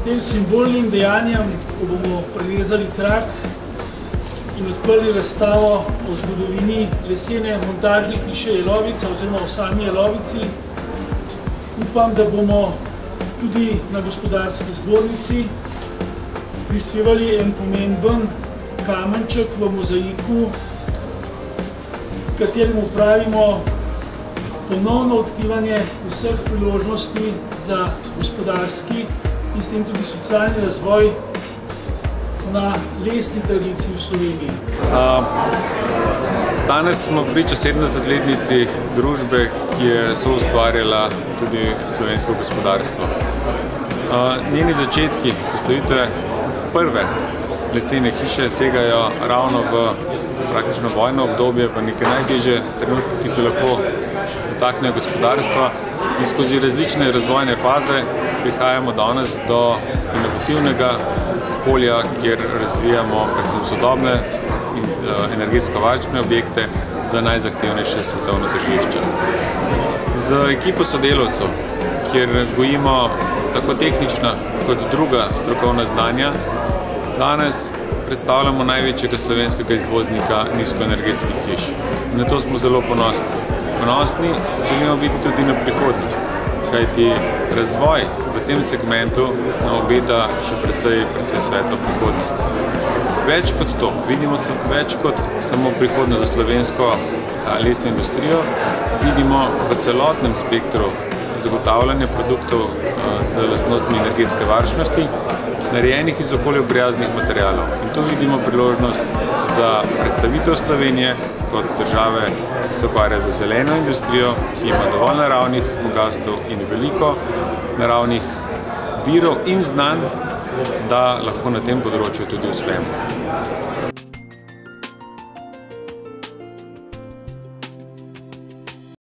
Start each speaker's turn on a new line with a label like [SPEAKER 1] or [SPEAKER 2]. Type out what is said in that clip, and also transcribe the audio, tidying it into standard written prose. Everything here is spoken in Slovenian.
[SPEAKER 1] S tem simbolnim dejanjem, ko bomo prerezali trak in odprli razstavo o zgodovini lesene montažne hiše Jelovica oziroma o sami Jelovici, upam, da bomo tudi na Gospodarski zbornici prispevali en pomemben kamenček v mozaiku, kateremu pravimo ponovno odkrivanje vseh priložnosti za gospodarski in s tem tudi socialni razvoj na lesni tradiciji v Sloveniji.
[SPEAKER 2] Danes smo priča 70-letnici družbe, ki je soustvarjala tudi slovensko gospodarstvo. Njeni začetki postavitve prve lesene hiše segajo ravno v praktično vojno obdobje, v neke najtežje trenutke, ki se lahko dotaknejo gospodarstva, in skozi različne razvojne faze prihajamo danes do inovativnega okolja, kjer razvijamo predvsem sodobne in energetsko varčne objekte za najzahtevnejše svetovno tržišče. Z ekipo sodelavcev, kjer gojimo tako tehnična kot druga strokovna znanja, danes predstavljamo največjega slovenskega izvoznika nizkoenergetskih hiš. Na to smo zelo ponosni. Ponosni želimo biti tudi na prihodnost, kajti razvoj v tem segmentu nam obeta še precej svetlo prihodnost. Več kot to, vidimo se več kot samo prihodnost za slovensko lesno industrijo, vidimo v celotnem spektru zagotavljanja produktov z lastnostmi energetske varčnosti, narejenih iz okolju prijaznih materialov. In tu vidimo priložnost za predstavitev Slovenije kot države, ki se ukvarja z zeleno industrijo, ki ima dovolj naravnih bogastev in veliko naravnih virov in znanj, da lahko na tem področju tudi uspemo.